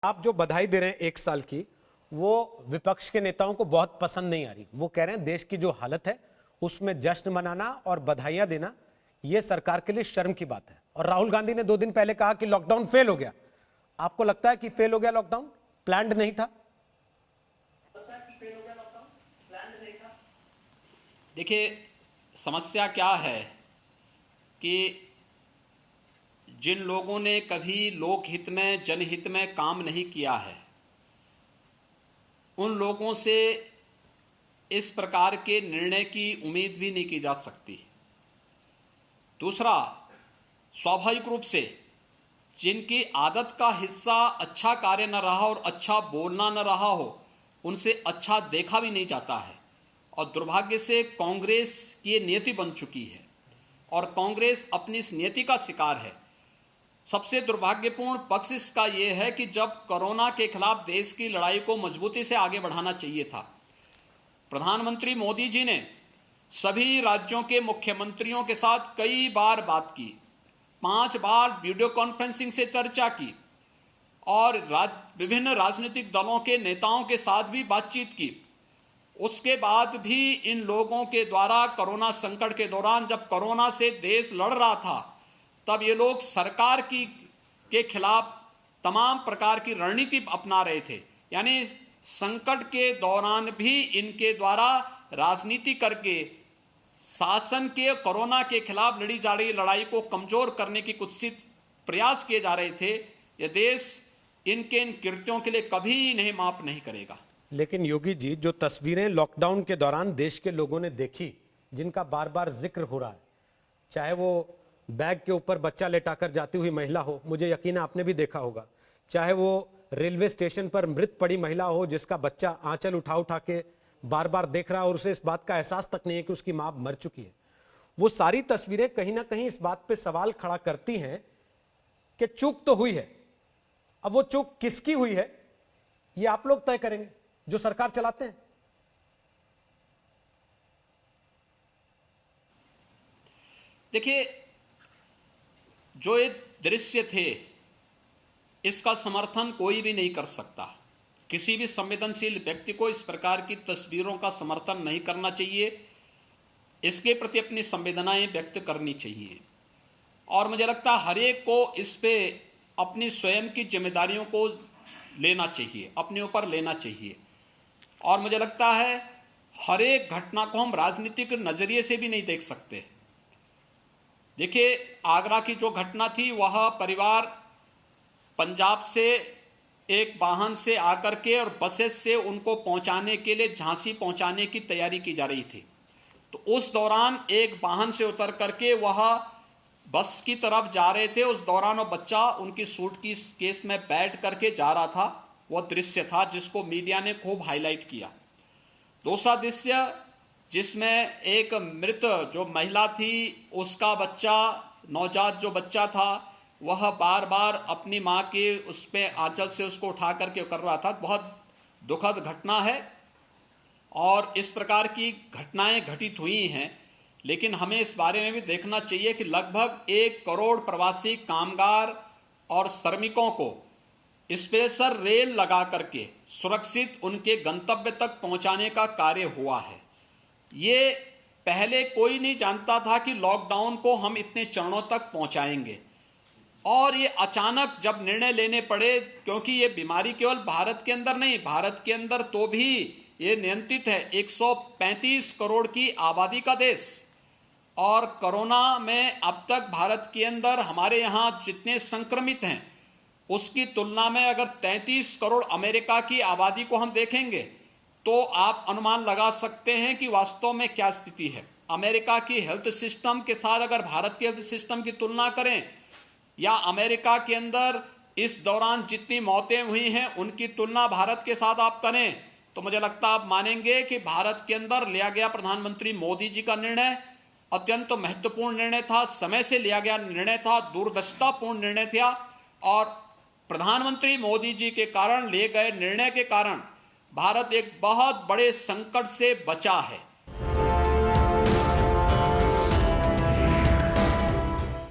आप जो बधाई दे रहे हैं 1 साल की, वो विपक्ष के नेताओं को बहुत पसंद नहीं आ रही। वो कह रहे हैं देश की जो हालत है उसमें जश्न मनाना और बधाइयां देना यह सरकार के लिए शर्म की बात है। और राहुल गांधी ने 2 दिन पहले कहा कि लॉकडाउन फेल हो गया। आपको लगता है कि फेल हो गया लॉकडाउन? प्लान्ड नहीं था? देखिए, समस्या क्या है कि जिन लोगों ने कभी लोकहित में, जनहित में काम नहीं किया है, उन लोगों से इस प्रकार के निर्णय की उम्मीद भी नहीं की जा सकती। दूसरा, स्वाभाविक रूप से जिनकी आदत का हिस्सा अच्छा कार्य न रहा और अच्छा बोलना न रहा हो, उनसे अच्छा देखा भी नहीं जाता है। और दुर्भाग्य से कांग्रेस की ये नियति बन चुकी है और कांग्रेस अपनी इस नियति का शिकार है। सबसे दुर्भाग्यपूर्ण पक्ष इसका यह है कि जब कोरोना के खिलाफ देश की लड़ाई को मजबूती से आगे बढ़ाना चाहिए था, प्रधानमंत्री मोदी जी ने सभी राज्यों के मुख्यमंत्रियों के साथ कई बार बात की, 5 बार वीडियो कॉन्फ्रेंसिंग से चर्चा की और विभिन्न राजनीतिक दलों के नेताओं के साथ भी बातचीत की। उसके बाद भी इन लोगों के द्वारा कोरोना संकट के दौरान, जब कोरोना से देश लड़ रहा था, तब ये लोग सरकार के खिलाफ तमाम प्रकार की रणनीति अपना रहे थे। यानी संकट के दौरान भी इनके द्वारा राजनीति करके शासन के कोरोना के खिलाफ लड़ी जा रही लड़ाई को कमजोर करने की कुत्सित प्रयास किए जा रहे थे। यह देश इनके इन कृत्यों के लिए कभी नहीं माफ नहीं करेगा। लेकिन योगी जी, जो तस्वीरें लॉकडाउन के दौरान देश के लोगों ने देखी, जिनका बार बार जिक्र हो रहा है, चाहे वो बैग के ऊपर बच्चा लेटाकर जाती हुई महिला हो, मुझे यकीन है आपने भी देखा होगा, चाहे वो रेलवे स्टेशन पर मृत पड़ी महिला हो जिसका बच्चा आंचल उठा उठा के बार बार देख रहा है और उसे इस बात का एहसास तक नहीं है कि उसकी मां मर चुकी है, वो सारी तस्वीरें कहीं ना कहीं इस बात पे सवाल खड़ा करती हैं कि चूक तो हुई है। अब वो चूक किसकी हुई है ये आप लोग तय करेंगे जो सरकार चलाते हैं। देखिए, जो ये दृश्य थे इसका समर्थन कोई भी नहीं कर सकता। किसी भी संवेदनशील व्यक्ति को इस प्रकार की तस्वीरों का समर्थन नहीं करना चाहिए। इसके प्रति अपनी संवेदनाएं व्यक्त करनी चाहिए और मुझे लगता है हर एक को इस पे अपनी स्वयं की जिम्मेदारियों को लेना चाहिए, अपने ऊपर लेना चाहिए। और मुझे लगता है हर एक घटना को हम राजनीतिक नजरिए से भी नहीं देख सकते। देखिए, आगरा की जो घटना थी, वह परिवार पंजाब से एक वाहन से आकर के और बसेस से उनको पहुंचाने के लिए झांसी पहुंचाने की तैयारी की जा रही थी। तो उस दौरान एक वाहन से उतर करके वह बस की तरफ जा रहे थे। उस दौरान वो बच्चा उनकी सूटकेस में बैठ करके जा रहा था। वह दृश्य था जिसको मीडिया ने खूब हाईलाइट किया। दूसरा दृश्य जिसमें एक मृत जो महिला थी, उसका बच्चा, नवजात जो बच्चा था, वह बार बार अपनी मां के उस पे आंचल से उसको उठा करके कर रहा था। बहुत दुखद घटना है और इस प्रकार की घटनाएं घटित हुई हैं। लेकिन हमें इस बारे में भी देखना चाहिए कि लगभग 1 करोड़ प्रवासी कामगार और श्रमिकों को स्पेशल रेल लगा करके सुरक्षित उनके गंतव्य तक पहुंचाने का कार्य हुआ है। ये पहले कोई नहीं जानता था कि लॉकडाउन को हम इतने चरणों तक पहुंचाएंगे और ये अचानक जब निर्णय लेने पड़े, क्योंकि ये बीमारी केवल भारत के अंदर नहीं, भारत के अंदर तो भी ये नियंत्रित है। 135 करोड़ की आबादी का देश और कोरोना में अब तक भारत के अंदर हमारे यहां जितने संक्रमित हैं उसकी तुलना में अगर 33 करोड़ अमेरिका की आबादी को हम देखेंगे तो आप अनुमान लगा सकते हैं कि वास्तव में क्या स्थिति है। अमेरिका की हेल्थ सिस्टम के साथ अगर भारत के हेल्थ सिस्टम की तुलना करें या अमेरिका के अंदर इस दौरान जितनी मौतें हुई हैं उनकी तुलना भारत के साथ आप करें तो मुझे लगता है आप मानेंगे कि भारत के अंदर लिया गया प्रधानमंत्री मोदी जी का निर्णय अत्यंत महत्वपूर्ण निर्णय था, समय से लिया गया निर्णय था, दूरदर्शितापूर्ण निर्णय था और प्रधानमंत्री मोदी जी के कारण लिए गए निर्णय के कारण भारत एक बहुत बड़े संकट से बचा है।